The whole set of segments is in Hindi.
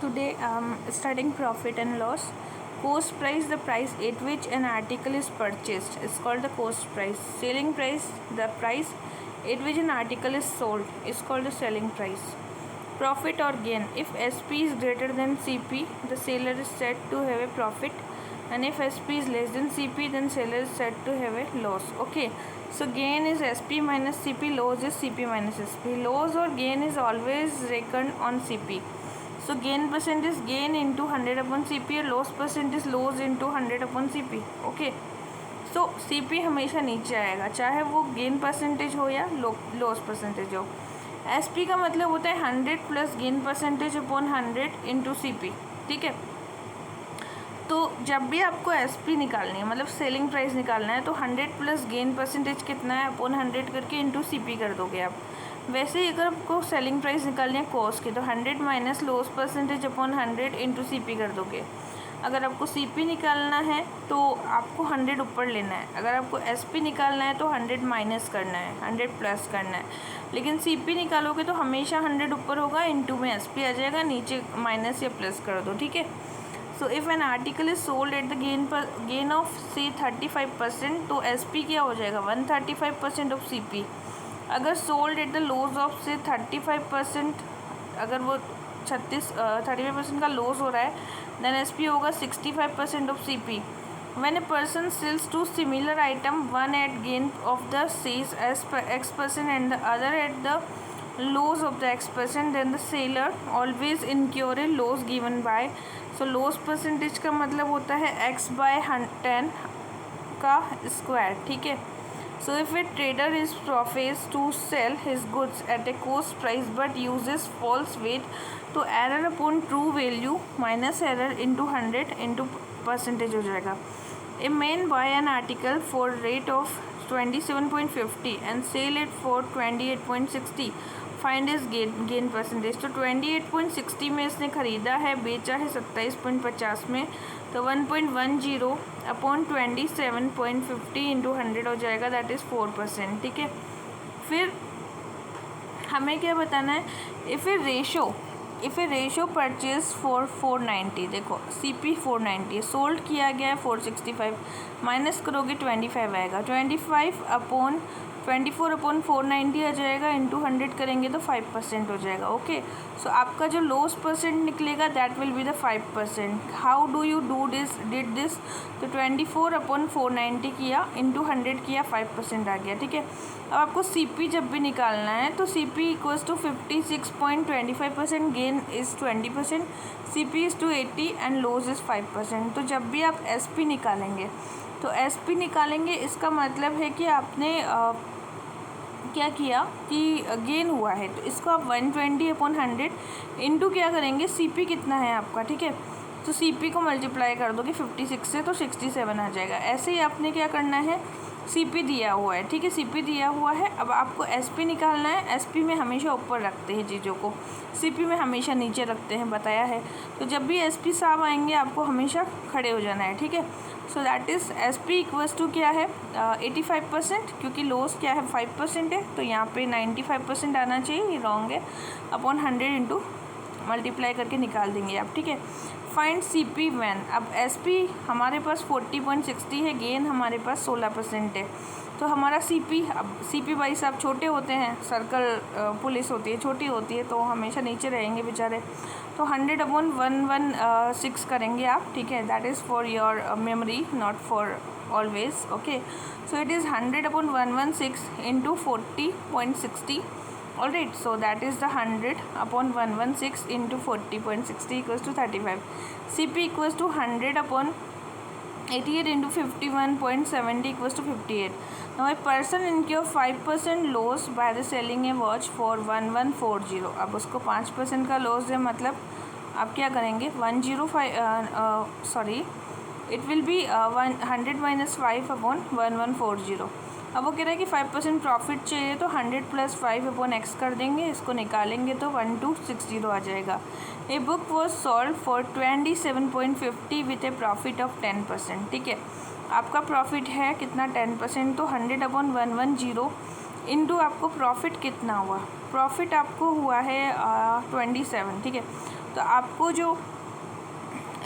Today studying profit and loss. Cost price, the price at which an article is purchased, is called the cost price. Selling price, the price at which an article is sold, is called the selling price. Profit or gain. If SP is greater than CP, the seller is said to have a profit, and if SP is less than CP, then seller is said to have a loss. Okay, so gain is SP minus CP, loss is CP minus SP. Loss or gain is always reckoned on CP. So gain percent is gain into 100 upon CP और loss percent is loss into 100 upon CP. Okay, so CP हमेशा नीचे आएगा, चाहे वो गेन परसेंटेज हो या लॉस परसेंटेज हो. SP का मतलब होता है 100 plus gain percentage upon 100 into CP. ठीक है, तो जब भी आपको SP निकालनी है, मतलब सेलिंग प्राइस निकालना है, तो 100 प्लस गेन परसेंटेज कितना है अपॉन 100 करके इंटू CP कर दोगे आप. वैसे ही अगर आपको सेलिंग प्राइस निकालनी है कॉस्ट की, तो 100 minus loss percentage upon 100 into CP कर दोगे. अगर आपको CP निकालना है तो आपको 100 ऊपर लेना है. अगर आपको SP निकालना है तो 100 माइनस करना है, 100 प्लस करना है. लेकिन CP निकालोगे तो हमेशा 100 ऊपर होगा, इंटू में SP आ जाएगा, नीचे माइनस या प्लस कर दो. ठीक है, so if an article is sold at the gain of से 35%, तो SP क्या हो जाएगा 135% ऑफ CP. अगर sold at the loss of से 35%, अगर वो 35% का लॉस हो रहा है, देन SP होगा 65% of CP. When a person sells two similar item, one at gain of the sales as X% and the other at the loss of the X%, then the seller always incur a loss given by. So loss percentage का मतलब होता है X/10 का स्क्वायर. ठीक है, so if a trader is profits to sell his goods at a cost price but uses false weight, तो error upon true value minus error into 100 into percentage हो जाएगा. A man buy an article for rate of 27.50 and sell it for 28.60. Find is gain percentage. तो 28.60 में इसने ख़रीदा है, बेचा है 27.50 में, तो 1.10 अपॉन 27.50 इंटू 100 हो जाएगा, दैट इज़ 4%. ठीक है, फिर हमें क्या बताना है, if A ratio purchase for 490, देखो CP 490 है, सोल्ड किया गया है 465, माइनस करोगे 25 आएगा, 25 अपॉन 24 अपॉन 490 आ जाएगा, इंटू 100 करेंगे तो 5% हो जाएगा. ओके, सो आपका जो लॉस परसेंट निकलेगा that will be the 5%. How do you did this, तो 24 अपॉन 490 किया, इंटू 100 किया, 5% आ गया. ठीक है, अब आपको CP जब भी निकालना है तो CP equals to 56.25%, gain is 20%, CP is to 80 and loss is 5%. तो जब भी आप SP निकालेंगे तो SP निकालेंगे, इसका मतलब है कि आपने क्या किया कि गेन हुआ है, तो इसको आप 120 अपॉन 100 इंटू क्या करेंगे, CP कितना है आपका. ठीक है, तो CP को मल्टीप्लाई कर दोगे 56 से, तो 67 आ जाएगा. ऐसे ही आपने क्या करना है, CP दिया हुआ है. ठीक है, CP दिया हुआ है, अब आपको SP निकालना है. SP में हमेशा ऊपर रखते हैं चीज़ों को, CP में हमेशा नीचे रखते हैं, बताया है. तो जब भी SP साहब आएंगे आपको हमेशा खड़े हो जाना है. ठीक है, so that is SP equals to क्या है 85%, क्योंकि लॉस क्या है 5% है, तो यहाँ पे 95% आना चाहिए, ये रॉन्ग है, अपॉन 100 इंटू मल्टीप्लाई करके निकाल देंगे आप. ठीक है, फाइंड CP वैन. अब SP हमारे पास 40.60 है, गेन हमारे पास 16% है, तो हमारा CP, अब CP भाई साहब छोटे होते हैं, सर्कल पुलिस होती है, छोटी होती है, तो हमेशा नीचे रहेंगे बेचारे, तो 100 अपॉन 116 करेंगे आप. ठीक है, that is for your memory, not for always. Okay, so it is 100 upon 116 into 40.60. Alright, so that is the 100 upon 116 into 40.60 equals to 35. CP equals to 100 upon 88 into 51.70 equals to 58. Now a person incur 5% loss by the selling a watch for 1140. अब उसको 5% का लॉस है, मतलब आप क्या करेंगे 105 sorry it will B 100 minus 5 upon 1140. अब वो कह रहा है कि 5% प्रॉफिट चाहिए, तो 100 प्लस 5 अपॉन X कर देंगे, इसको निकालेंगे तो 1260 आ जाएगा. A book was sold for 27.50 with A profit of 10%. ठीक है, आपका प्रॉफिट है कितना 10%, तो 100 अपॉन 110 इंटू आपको प्रॉफिट कितना हुआ प्रॉफिट आपको हुआ है 27, ठीक है। तो आपको जो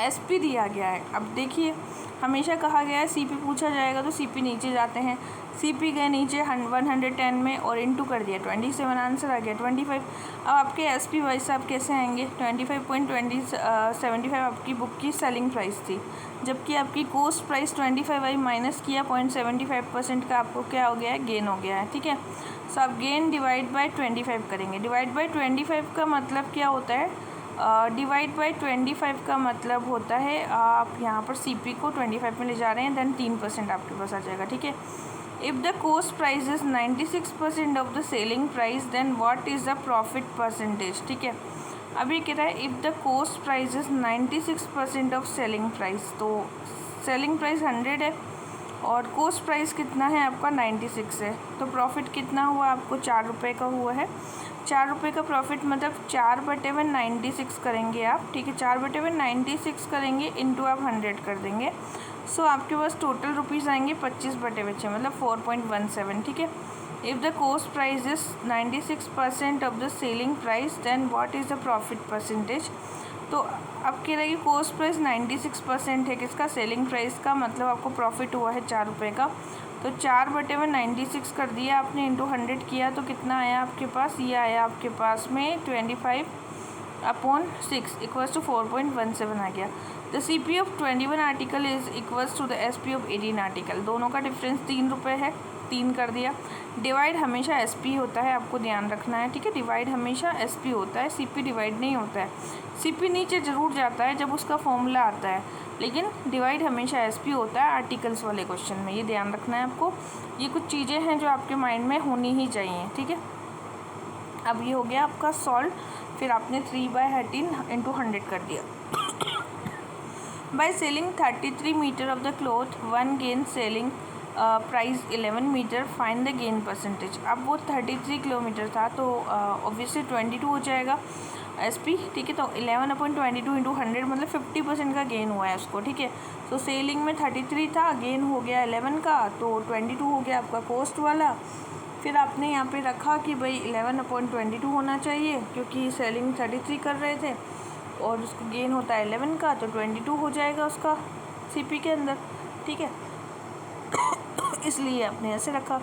SP दिया गया है, अब देखिए हमेशा कहा गया है CP पूछा जाएगा तो CP नीचे जाते हैं, CP गए नीचे 110 में और इनटू कर दिया 27, आंसर आ गया 25। अब आपके SP भाई साहब कैसे आएंगे? 25.75 आपकी बुक की सेलिंग प्राइस थी, जबकि आपकी कोस्ट प्राइस 25 आई, माइनस किया 0.75% का, आपको क्या हो गया है? गेन हो गया है, ठीक है। सो आप गेन डिवाइड बाय 25 करेंगे। डिवाइड बाय 25 का मतलब क्या होता है? डिवाइड बाय 25 का मतलब होता है आप यहाँ पर CP को 25 में ले जा रहे हैं, देन 3% आपके पास आ जाएगा, ठीक है। If the cost price is 96% of the selling price, then what is the profit percentage, ठीक है। अभी कह रहा है if the cost price is 96% of selling price, तो सेलिंग प्राइस 100 है और कोस्ट प्राइस कितना है आपका? 96 है, तो प्रॉफिट कितना हुआ आपको? 4 रुपये का हुआ है। 4 रुपये का प्रॉफिट मतलब 4/96 करेंगे आप, ठीक है। 4/96 करेंगे, इंटू आप 100 कर देंगे। सो आपके पास टोटल रुपीज़ आएंगे 25/6, मतलब 4.17, ठीक है। If the cost price is 96% of the selling price, then what is the profit percentage. तो अब कह रहा है कि कोस्ट प्राइस 96% है किसका? सेलिंग प्राइस का, मतलब आपको प्रॉफिट हुआ है 4 रुपये का। तो 4/96 कर दिया आपने, इंटू 100 किया, तो कितना आया आपके पास? ये आया आपके पास में 25/6 इक्वल्स टू 4.17 आ गया। The CP of 21 article is equals to the SP of 18 article. दोनों का डिफरेंस 3 रुपये है, 3 कर दिया। डिवाइड हमेशा SP होता है, आपको ध्यान रखना है, ठीक है। डिवाइड हमेशा SP होता है, CP डिवाइड नहीं होता है। CP नीचे ज़रूर जाता है जब उसका फॉर्मूला आता है, लेकिन डिवाइड हमेशा SP होता है आर्टिकल्स वाले क्वेश्चन में, ये ध्यान रखना है आपको। ये कुछ चीज़ें हैं जो आपके माइंड में होनी ही चाहिए, ठीक है। अब ये हो गया आपका सॉल्व, फिर आपने 3/13 इंटू 100 कर दिया। By selling 33 meter of the cloth, one gain selling price 11 meter, find the gain percentage. अब वो 33 किलोमीटर था, तो ऑब्वियसली 22 हो जाएगा SP, ठीक है। तो 11/22 इंटू 100 मतलब 50% का गेन हुआ है उसको, ठीक है। तो सेलिंग में 33 था, गेन हो गया 11 का, तो 22 हो गया आपका कोस्ट वाला। फिर आपने यहाँ पे रखा कि भाई 11/22 होना चाहिए, क्योंकि सेलिंग 33 कर रहे थे और उसको गेन होता है 11 का, तो 22 हो जाएगा उसका CP के अंदर, ठीक है। इसलिए आपने ऐसे रखा।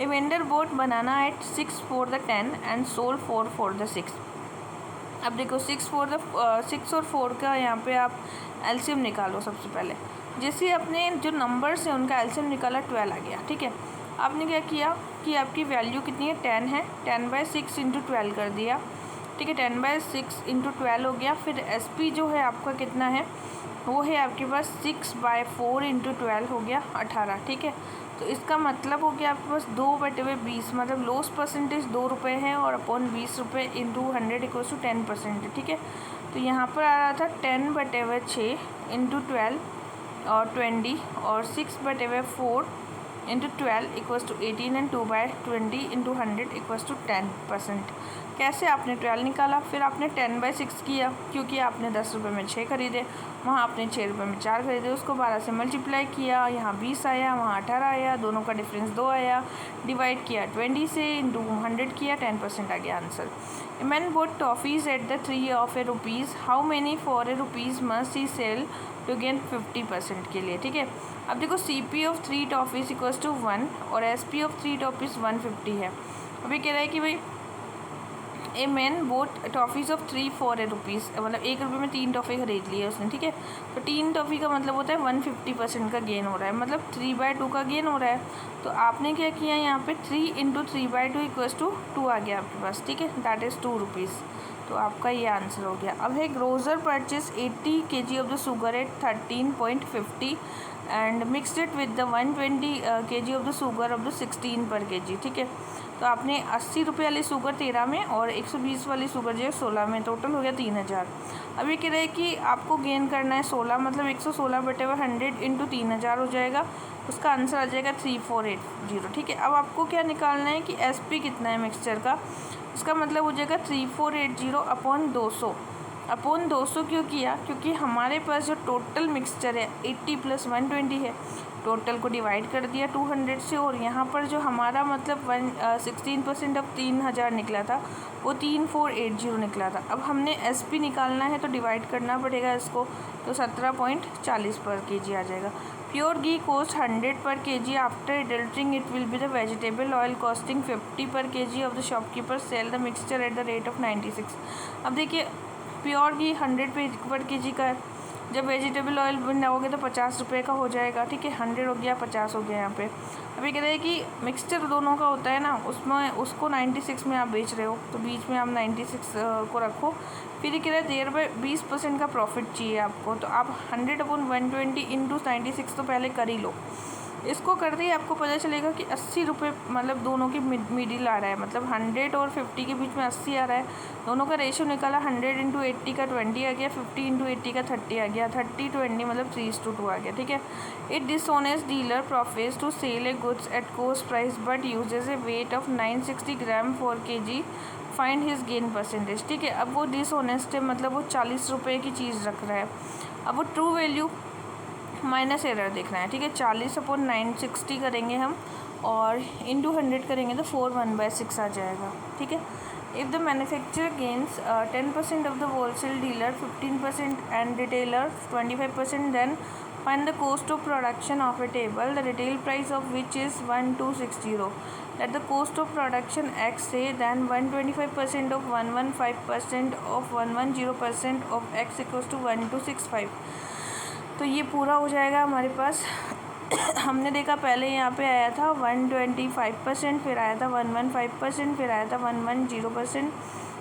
A vendor bought banana at 6 for the 10 and sold 4 for the 6। अब देखो 6 और 4 का यहाँ पे आप LCM निकालो सबसे पहले। जैसे अपने जो नंबर्स हैं उनका LCM निकाला, 12 आ गया, ठीक है। आपने क्या किया कि आपकी वैल्यू कितनी है? 10 है, 10/6 इंटू 12 कर दिया, ठीक है। 10/6 इंटू 12 हो गया। फिर SP जो है आपका कितना है? वो है आपके पास 6/4 इंटू 12 हो गया 18, ठीक है। तो इसका मतलब हो गया आपके पास 2/20, मतलब लॉस परसेंटेज 2 रुपये है और अपॉन 20 रुपये इंटू 100 इक्वल्स टू 10%, ठीक है। तो यहाँ पर आ रहा था 10/6 इंटू 12 और 20 और 6/4 into 12 equals to 18 and 2/20 into 100 equals to 10%। कैसे? आपने 12 निकाला, फिर आपने 10/6 किया, क्योंकि आपने 10 रुपये में 6 खरीदे, वहाँ आपने 6 रुपये में 4 खरीदे, उसको 12 से मल्टीप्लाई किया, यहाँ 20 आया, वहाँ 18 आया, दोनों का डिफरेंस 2 आया, डिवाइड किया 20 से, इंटू 100 किया, 10% आ गया answer. A man bought toffees at the 3 of a rupees, how many for a rupees must he sell to gain 50% के लिए, ठीक है। अब देखो CP of 3 toffees equals to 1 और SP ऑफ 3 टॉफ़ीज़ 150 है। अभी कह रहा है कि भाई ए man bought toffees of 3 for a rupees, मतलब 1 रुपये में 3 टॉफ़ी खरीद ली है उसने, ठीक है। तो 3 टॉफ़ी का मतलब होता है 150% का गेन हो रहा है, मतलब 3/2 का गेन हो रहा है। तो आपने क्या किया यहाँ पे 3 इंटू 3/2 इक्वल्स टू 2 आ गया आपके पास, ठीक है। That is 2 rupees. तो आपका ये आंसर हो गया। अब है grocer purchase 80 kg of the sugar at 13.50 and mixed it with the 120 kg of the sugar of the 16 per kg, ठीक है। तो आपने 80 रुपये वाली शुगर 13 में और 120 वाली शुगर जो है 16 में, टोटल हो गया 3000। अब ये कह रहे हैं कि आपको गेन करना है 16, मतलब 116/100 इंटू 3000 हो जाएगा, उसका आंसर आ जाएगा 3480, ठीक है। अब आपको क्या निकालना है कि SP कितना है मिक्सचर का, इसका मतलब हो जाएगा 3480 अपॉन 200। क्यों किया? क्योंकि हमारे पास जो टोटल मिक्सचर है 80 + 120 है, टोटल को डिवाइड कर दिया 200 से, और यहाँ पर जो हमारा मतलब 16% अब 3000 निकला था वो 3480 निकला था। अब हमने SP निकालना है तो डिवाइड करना पड़ेगा इसको, तो 17.40 पर kg आ जाएगा। Pure ghee cost 100 per kg after adulterating it will be the vegetable oil costing 50 per kg of the shopkeeper sell the mixture at the rate of 96। अब देखिए प्योर घी 100 पर kg का है, जब वेजिटेबल ऑयल बनाओगे तो 50 रुपये का हो जाएगा, ठीक है। 100 हो गया, 50 हो गया यहाँ पे। अभी कह रहे हैं कि मिक्सचर दोनों का होता है ना, उसमें उसको 96 में आप बेच रहे हो, तो बीच में आप 96 को रखो। फिर कह रहे हैं देर बाय 20% का प्रॉफिट चाहिए आपको, तो आप 100/120 इंटू 96 तो पहले कर ही लो। इसको करते ही आपको पता चलेगा कि 80 रुपये मतलब दोनों की मिडिल आ रहा है, मतलब 100 और 50 के बीच में 80 आ रहा है। दोनों का रेशो निकाला, 100 इंटू 80 का 20 आ गया, 50 इंटू 80 का 30 आ गया, 30/20 मतलब 3:2 आ गया, ठीक है। It dishonest dealer profits to sell a goods at cost price but uses a weight of 960 gram for kg, find his gain percentage, ठीक है। अब वो डिसऑनेस्ट है, मतलब वो 40 रुपये की चीज़ रख रहा है। अब वो ट्रू वैल्यू माइनस एरर देखना है, ठीक है। 40/960 करेंगे हम और इंटू 100 करेंगे तो 4/1/6 आ जाएगा, ठीक है। If the manufacturer gains 10% of the wholesale dealer, 15% and retailer 25%, then find the cost of production of a table, the retail price of which is 1260। Let the cost of production X say, then 125% of 115% of 110% of X equals to 1265। तो ये पूरा हो जाएगा हमारे पास। हमने देखा पहले यहाँ पे आया था 125%, फिर आया था 115%, फिर आया था 110%,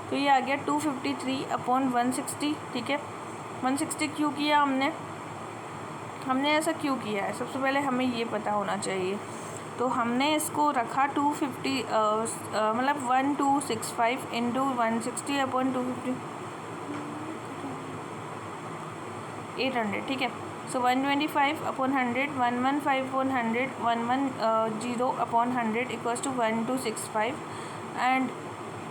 तो ये आ गया 253/160, ठीक है। 160 क्यों किया हमने ऐसा क्यों किया है, सबसे पहले हमें ये पता होना चाहिए। तो हमने इसको रखा 250 मतलब 1265 इंटू 160/250 800, ठीक है। सो 125/100, 115/100, 110/100 इक्वल्स टू 1265 एंड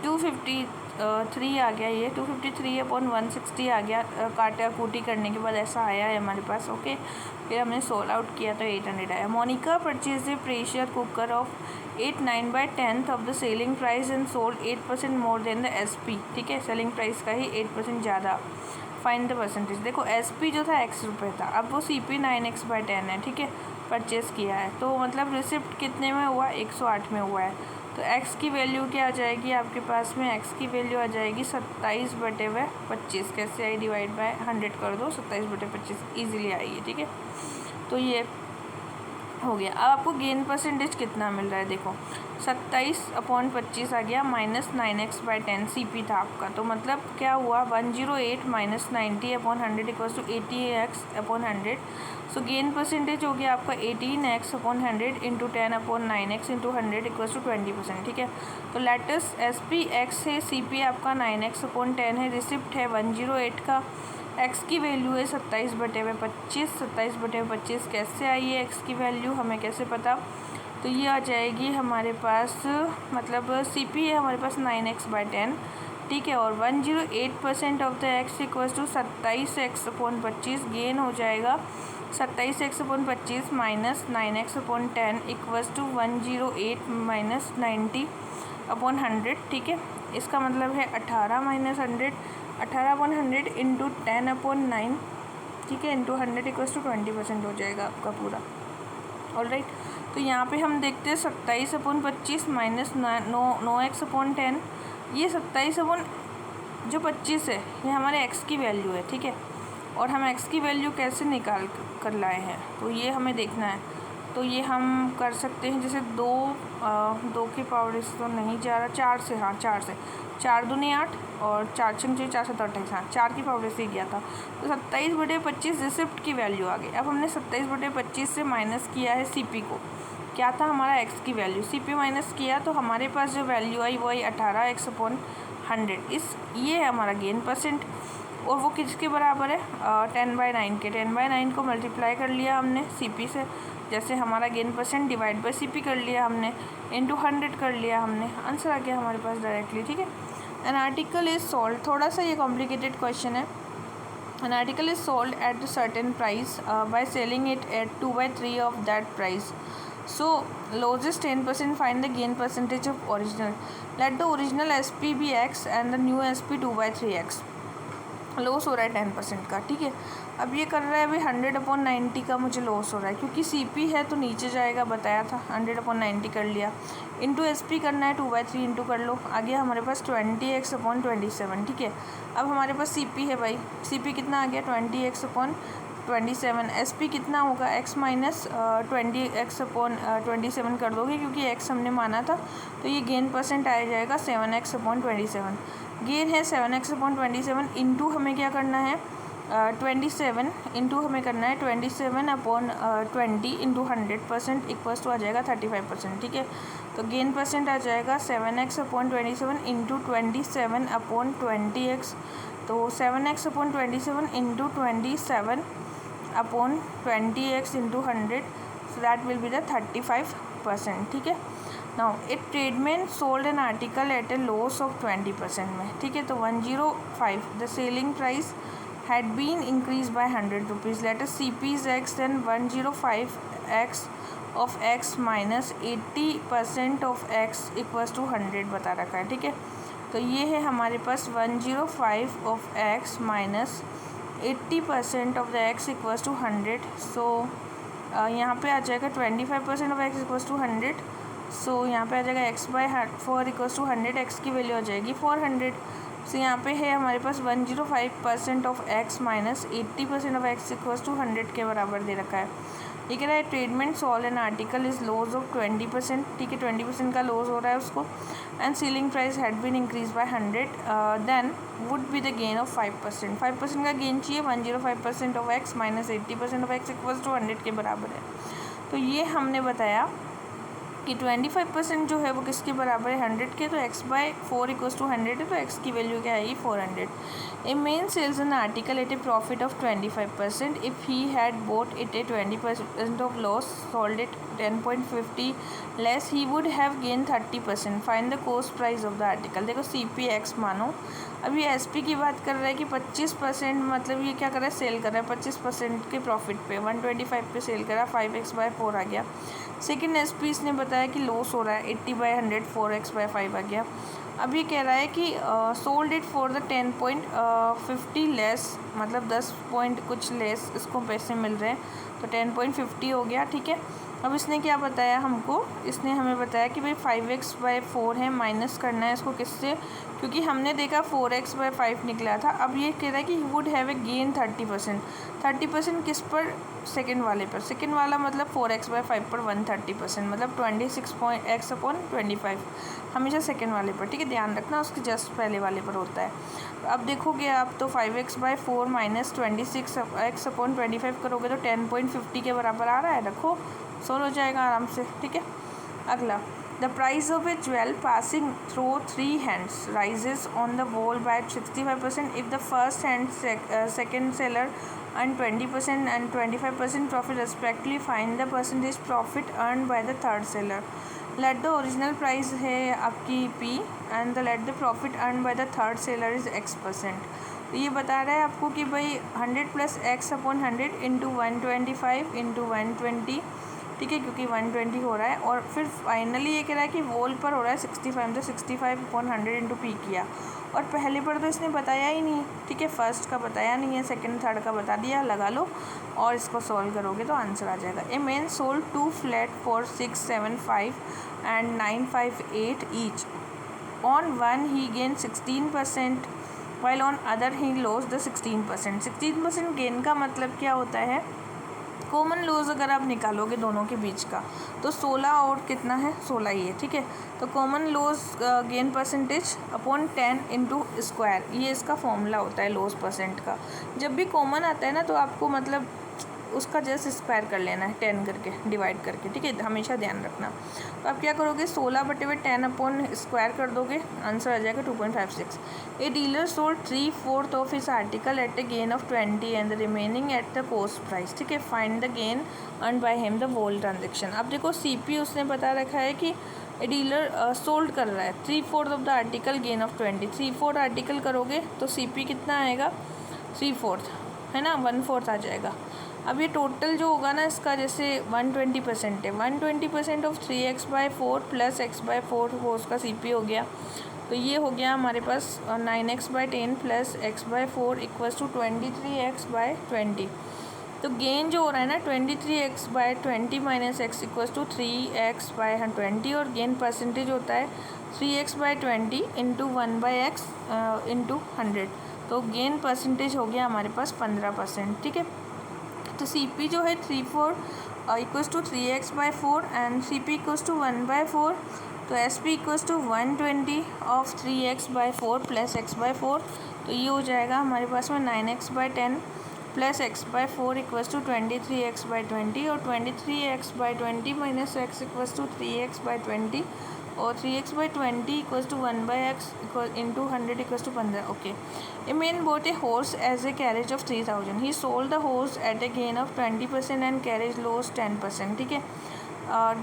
253 आ गया, ये 253/160 आ गया। काटा कूटी करने के बाद ऐसा आया है हमारे पास, ओके। फिर हमने सोल्ड आउट किया तो 800 आया। Monica purchase a pressure cooker of 8/9 of the selling price and sold 8% more than the SP, ठीक है। सेलिंग प्राइस का ही 8% ज़्यादा। Find the percentage. देखो SP जो था X रुपये था, अब वो CP 9x/10 है, ठीक है। परचेज़ किया है तो मतलब रिसिप्ट कितने में हुआ, 108 में हुआ है। तो X की वैल्यू क्या आ जाएगी आपके पास में, X की वैल्यू आ जाएगी 27/25। कैसे आई, डिवाइड बाय 100 कर दो, 27/25 ईजिली आई है, ठीक है। तो ये हो गया। अब आपको गेन परसेंटेज कितना मिल रहा है, देखो 27/25 आ गया, माइनस 9x/10 CP था आपका, तो मतलब क्या हुआ 108 minus 90/100 equals to 80x/100। So gain percentage हो गया आपका 18x/100 into 10/9x into 100 equals to 20%, ठीक है। तो लेटस SP X है, CP आपका 9x/10 है, रिसिप्ट है 108 का, X की वैल्यू है 27/25। 27/25 कैसे आई है X की वैल्यू, हमें कैसे पता, तो ये आ जाएगी हमारे पास, मतलब CP है हमारे पास 9x/10, ठीक है। और 108% of the X equals to 27x/25, gain हो जाएगा 27x/25 minus 9x/10 equals to 108 minus 90/100, ठीक है। इसका मतलब है 18 माइनस 100, 18/100 इंटू 10/9, ठीक है, इंटू 100 इक्वल्स टू 20% हो जाएगा आपका पूरा। ऑलराइट, तो यहाँ पे हम देखते हैं 27/25 माइनस 9x/10, ये 27/25 है, ये हमारे X की वैल्यू है, ठीक है। और हम X की वैल्यू कैसे निकाल कर लाए हैं, तो ये हमें देखना है। तो ये हम कर सकते हैं, जैसे 2 की पावर इस तो नहीं जा रहा, 4 से, हाँ 4 से, 4 दूनी 8 और 4 6 4 7 28, हाँ 4 की पावर से ही गया था। तो 27/25 रिसिप्ट की वैल्यू आ गई। अब हमने 27/25 से माइनस किया है CP को, क्या था हमारा X की वैल्यू, CP माइनस किया तो हमारे पास जो वैल्यू आई वो आई 18x/100। ये है हमारा गेन परसेंट, और वो किसके बराबर है, 10/9 के। 10/9 को मल्टीप्लाई कर लिया हमने CP से, जैसे हमारा gain percent divide by CP कर लिया हमने, इंटू 100 कर लिया हमने, आंसर आ गया हमारे पास डायरेक्टली, ठीक है। एन आर्टिकल इज सोल्ड, थोड़ा सा ये कॉम्प्लिकेटेड क्वेश्चन है, An article is sold at a certain price by selling it at 2/3 of that price. So loss is 10%. Find the gain percentage of original. Let the original SP be x and the new SP 2/3x. Loss हो रहा है 10% का, ठीक है। अब ये कर रहा है अभी 100/90 का मुझे लॉस हो रहा है, क्योंकि CP है तो नीचे जाएगा, बताया था। 100/90 कर लिया, इंटू SP करना है 2/3 इंटू कर लो, आ गया हमारे पास 20x/27, ठीक है। अब हमारे पास CP है भाई, CP कितना आ गया 20x/27, SP कितना होगा x माइनस 20x/27 कर दोगे, क्योंकि x हमने माना था, तो ये गेन परसेंट आ जाएगा 7x/27। गेन है 7x/27 इंटू हमें क्या करना है 27 इंटू हमें करना है 27/20 इंटू 100% इक्वल्स टू आ जाएगा 35%, ठीक है। तो गेन परसेंट आ जाएगा 7x/27 इंटू 27/20x, तो 7x/27 into 27/20x into 100, so that will be the 35%, ठीक है। नाउ एक tradesman sold an article at a loss of 20% में, ठीक है। तो 105 the selling price had been increase by 100 rupees. Let us CP is x, then 105x of x minus 80% of x equals to 100 बता रखा है, ठीक है। तो ये है हमारे पास 105 of x minus 80% of the x equals to 100। So यहाँ पे आ जाएगा 25% of x equals to 100। So यहाँ पे आ जाएगा x/4 इक्वल्स टू 100, x की वैल्यू आ जाएगी 400। सो यहाँ पे है हमारे पास 105% of x minus 80% of x equals to 100 के बराबर दे रखा है। ये कह रहा है tradesman sold an article is loss of 20%, ठीक है। 20% का लॉस हो रहा है उसको, and selling price had been increase by 100, then would be the gain of 5%। 5% का गेन चाहिए, 105% of x minus 80% of x equals to 100 के बराबर है। तो ये हमने बताया कि 25% जो है वो किसके बराबर है 100 के, तो x/4 इक्वल्स टू 100 है, तो x की वैल्यू क्या आएगी 400। A man sells an article at a profit of 25%, if he had bought it a 20% of loss, sold it 10.50 less, he would have gain 30%। Find the cost price of the article. देखो CP x मानो, अभी SP की बात कर रहा है कि 25%, मतलब ये क्या कर रहा है सेल कर रहा है 25% के प्रॉफिट पे, 125 पे सेल कर रहा है, 5x/4 आ गया। सेकेंड SP इसने बताया कि लॉस हो रहा है 80/100, 4x/5 आ गया। अब ये कह रहा है कि sold it for the 10.50 less, मतलब 10 पॉइंट कुछ लेस इसको पैसे मिल रहे हैं, तो 10.50 हो गया, ठीक है। अब इसने क्या बताया हमको, इसने हमें बताया कि भाई 5x/4 है, माइनस करना है इसको किससे, क्योंकि हमने देखा 4x/5 निकला था। अब ये कह रहा है कि ही वुड हैव ए गेन 30%। 30% किस पर, सेकेंड वाले पर। सेकेंड वाला मतलब 4x/5 पर 130%, मतलब 26x/25 हमेशा सेकेंड वाले पर, ठीक है। ध्यान रखना उसके जस्ट पहले वाले पर होता है। अब देखोगे आप तो 5x/4 माइनस 26x/25 करोगे तो 10.50 के बराबर आ रहा है, रखो सोल्व हो जाएगा आराम से, ठीक है। अगला, the price of A jewel passing through 3 hands rises on the wall bye 65% if the first hand second seller earn 20% and 25% profit respectively. Find the percentage profit earned by the third seller. Let the original price है आपकी P and the let the profit earned by the third seller is x%. तो ये बता रहा है आपको कि भाई 100 प्लस x/100 इंटू 125 इंटू 120, ठीक है, क्योंकि 120 हो रहा है। और फिर फाइनली ये कह रहा है कि वॉल पर हो रहा है 65, तो 65/100 इंटू P किया। और पहले पर तो इसने बताया ही नहीं, ठीक है, फर्स्ट का बताया नहीं है, सेकंड थर्ड का बता दिया, लगा लो और इसको सॉल्व करोगे तो आंसर आ जाएगा। A man sold 2 flat for 675 and 958 each. On one he gain 16% while on other he loss the 16%। 16% gain का मतलब क्या होता है, कॉमन लॉस अगर आप निकालोगे दोनों के बीच का तो 16 और कितना है 16 ही है, ठीक है। तो common loss gain percentage upon 10 into square, ये इसका फॉर्मूला होता है लॉस परसेंट का। जब भी कॉमन आता है ना तो आपको मतलब उसका जस्ट स्क्वायर कर लेना है 10 करके, डिवाइड करके, ठीक है, हमेशा ध्यान रखना। तो आप क्या करोगे 16/10 अपॉन स्क्वायर कर दोगे, आंसर आ जाएगा 2.56। A dealer sold 3/4 of his article at a gain of 20 and the remaining at the cost price, ठीक है। Find the gain earn by him the whole transaction. अब देखो CP उसने बता रखा है कि ए डीलर सोल्ड कर रहा है 3/4 of the article gain of 20। 3/4 article करोगे तो CP कितना आएगा 3/4, है ना, 1/4 आ जाएगा। अब ये टोटल जो होगा ना इसका, जैसे 120% है, 120% ऑफ 3x/4 प्लस x/4 वो उसका CP हो गया। तो ये हो गया हमारे पास 9x/10 plus x/4 equals to 23x/20। तो गेन जो हो रहा है ना 23x/20 minus x equals to 3x/20, और गेन परसेंटेज होता है 3x/20 इंटू 1/x इंटू 100। तो गेन परसेंटेज हो गया हमारे पास 15%। ठीक है, तो CP जो है 34 equals to 3x/4 and CP equals to 1/4। तो SP equals to 120 of 3x/4 plus x/4। तो ये हो जाएगा हमारे पास में 9x/10 plus x/4 equals to 23x/20, और 23x/20 minus x equals to 3x/20, और 3x/20 equals to 1/x equal into 100 equals to 15। Okay, a man bought a horse as a carriage of 3000। He sold the horse at a gain of 20% and carriage loss 10%। ठीक है,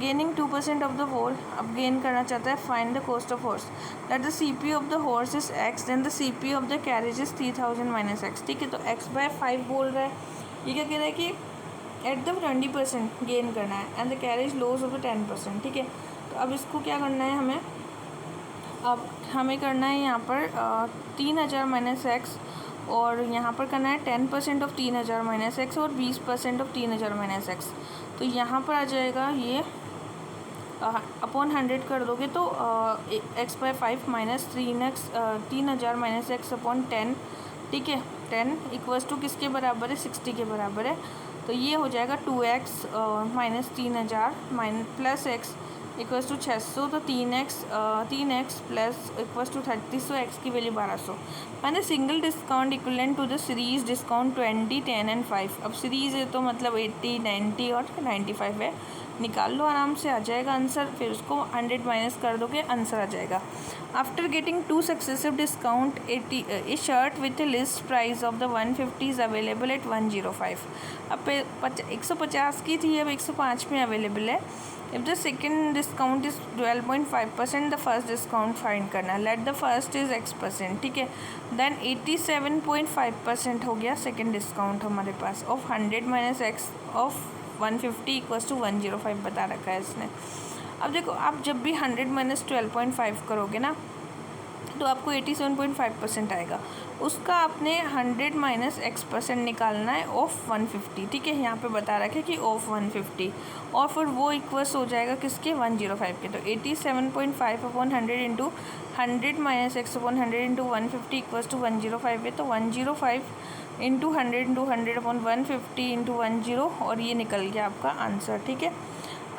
गेनिंग 2% ऑफ द होल। अब गेन करना चाहता है, find the cost of horse. That the CP of the horse is x, then the CP of the carriage is 3000 minus x। ठीक है, तो x/5 बोल रहा है। ये क्या कह रहा है कि एट द 20% गेन करना है and the carriage loss of the 10%। ठीक है, तो अब इसको क्या करना है हमें, अब हमें करना है यहाँ पर 3000 माइनस x, और यहाँ पर करना है 10% ऑफ 3000 माइनस x और 20% ऑफ 3000 माइनस x। तो यहाँ पर आ जाएगा ये अपॉन 100 कर दोगे तो x/5 minus 3000 minus x upon 10। ठीक है, 10 इक्वल्स टू किसके बराबर है, 60 के बराबर है। तो ये हो जाएगा 2x minus 3000 plus x equals to 600। तो 3x plus equals to 30, x की वैल्यू 1200। मैंने single discount equivalent to the series discount 20, 10 and 5। अब सीरीज है तो मतलब 80, 90 और 95 है। निकाल लो, आराम से आ जाएगा आंसर। फिर उसको 100 माइनस कर दोगे, आंसर आ जाएगा। After getting 2 successive discount 80, A shirt with list price of the 150 is available at 105। अब 150 की थी, अब 105 में अवेलेबल है। If the second discount is 12.5%, the first discount find करना है। Let the first is x%। ठीक है, देन 87.5% हो गया सेकेंड डिस्काउंट हमारे पास of 100 minus x of 150 equals to 105 बता रखा है इसने। अब देखो, आप जब भी 100 माइनस 12.5 करोगे ना तो आपको 87.5% आएगा। उसका आपने 100 माइनस x% निकालना है ऑफ 150। ठीक है, यहाँ पे बता रखा है कि ऑफ 150, और फिर वो इक्वल्स हो जाएगा किसके, 105 के। तो 87.5 upon 100 into 100 minus x upon 100 into 150 equals to 105 है। तो 105 इंटू 100 इंटू 100 अपॉन 150 इंटू 10, और ये निकल गया आपका आंसर। ठीक है,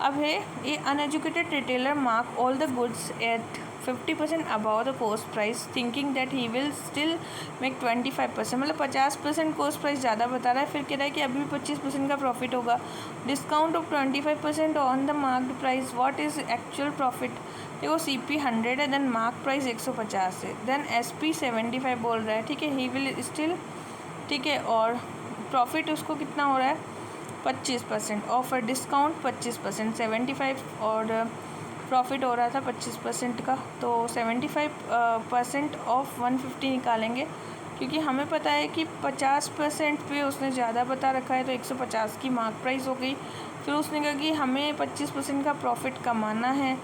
अब है ये uneducated retailer mark all the goods at 50% above the cost price thinking that he will still make 25%। मतलब 50% कॉस्ट प्राइस ज़्यादा बता रहा है, फिर कह रहा है कि अभी भी 25% का प्रॉफिट होगा। Discount of 25% on the marked price, what is actual profit. देखो, CP 100 है, देन मार्क प्राइस 150 है, देन SP 75 बोल रहा है। ठीक है, ही विल स्टिल, ठीक है, और प्रॉफिट उसको कितना हो रहा है, 25%। ऑफर डिस्काउंट 25%, 75, और प्रॉफिट हो रहा था 25% का। तो 75% ऑफ 150 निकालेंगे, क्योंकि हमें पता है कि 50% पे उसने ज़्यादा बता रखा है, तो 150 की मार्क प्राइस हो गई। फिर उसने कहा कि हमें 25% का प्रॉफिट कमाना है,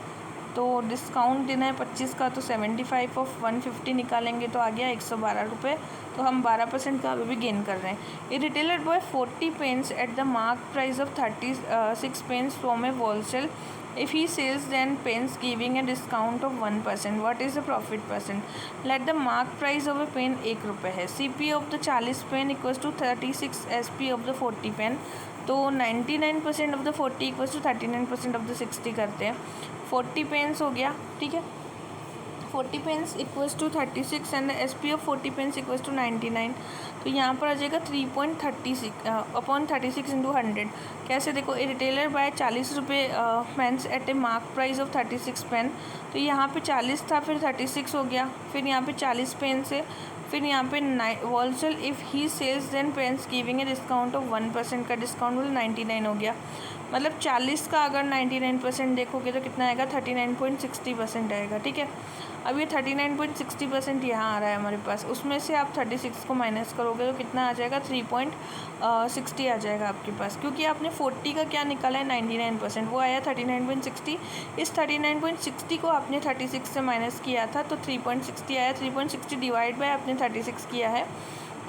तो डिस्काउंट देना है 25 का, तो 75 ऑफ 150 निकालेंगे तो आ गया 112 रुपये। तो हम 12% का अभी भी गेन कर रहे हैं। A retailer buy 40 pens at the mark price of 36 pens from a wholesale. If he sells then pens giving a discount of 1%, what is the profit percent? Let the mark price of a pen 1 रुपये है। CP of the 40 pen equals to 36 SP of the 40 pen. तो 99% of the 40 equals to 39% of the 60 करते हैं। 40 पेन्स हो गया। ठीक है, 40 pens equals to 36 and SP of 40 pens equals to 99। तो यहाँ पर आ जाएगा 3.36 अपॉन 36 इंटू 100। कैसे, देखो, ए रिटेलर बाय 40 रुपये pens at a mark price of 36 pen. तो यहाँ पे 40 था, फिर 36 हो गया, फिर यहाँ पे 40 पेन से, फिर यहाँ पे wholesale if he sells then pens giving a discount of 1% का डिस्काउंट 99 हो गया। मतलब 40 का अगर 99% देखोगे तो कितना आएगा, 39.60% आएगा। ठीक है, अब ये 39.60% यहाँ आ रहा है हमारे पास, उसमें से आप 36 को माइनस करोगे तो कितना आ जाएगा, 3.60 आ जाएगा आपके पास, क्योंकि आपने 40 का क्या निकाला है, 99%, वो आया 39.60। इस 39.60 को आपने 36 से माइनस किया था तो 3.60 आया। 3.60 डिवाइड बाय आपने 36 किया है,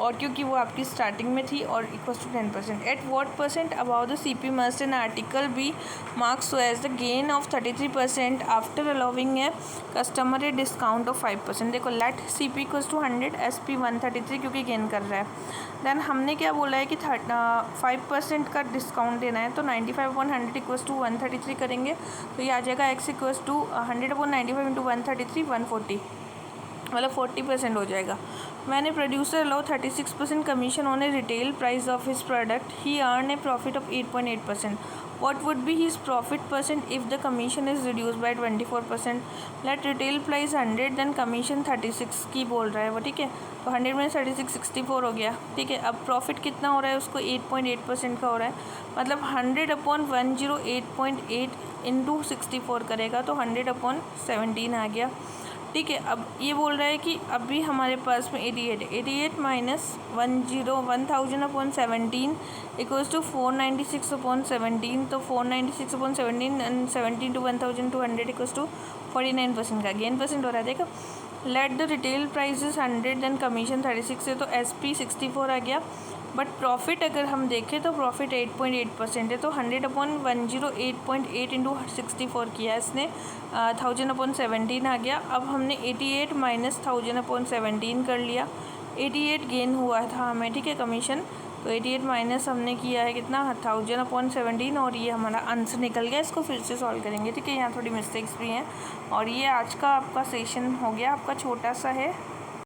और क्योंकि वो आपकी स्टार्टिंग में थी, और equals to 10%। At what percent about the CP must an article be marks so as the gain of 33% after allowing a customer a discount of 5%। देखो, let CP equals to 100, SP 133 क्योंकि गेन कर रहा है। देन हमने क्या बोला है कि 5% का डिस्काउंट देना है, तो 95/100 इक्वल्स टू 133 करेंगे, तो ये आ जाएगा x इक्वल्स टू 100/95 इंटू 133, 140, मतलब 40% हो जाएगा। मैंने producer allow 36% commission on a retail price of his product, he earn a profit of 8.8%। What would be his profit percent if the commission is reduce by 24%। Let retail price 100 then commission 36 की बोल रहा है वो। ठीक है, तो 100 में 36 64 हो गया। ठीक है, अब प्रॉफिट कितना हो रहा है उसको, 8.8% का हो रहा है, मतलब 100/108.8 इंटू 64 करेगा तो 100/17 आ गया। ठीक है, अब ये बोल रहा है कि अभी हमारे पास में 88 माइनस 1000/17 इक्वल्स टू 496/17, तो 496/17 एंड 17 टू 1200 इक्वल्स टू 49% का गेन परसेंट हो रहा है। देखो, let the retail price is 100 then commission 36 है, तो SP 64 आ गया। बट प्रॉफिट अगर हम देखें तो प्रॉफिट 8.8% है, तो 100/108.8 इंटू 64 किया इसने, 1000/17 आ गया। अब हमने 88 माइनस 1000/17 कर लिया, 88 गेन हुआ था हमें। ठीक है, कमीशन, तो 88 माइनस हमने किया है कितना, 1000/17, और ये हमारा आंसर निकल गया। इसको फिर से सॉल्व करेंगे। ठीक है, यहाँ थोड़ी मिस्टेक्स भी हैं, और ये आज का आपका सेशन हो गया, आपका छोटा सा है।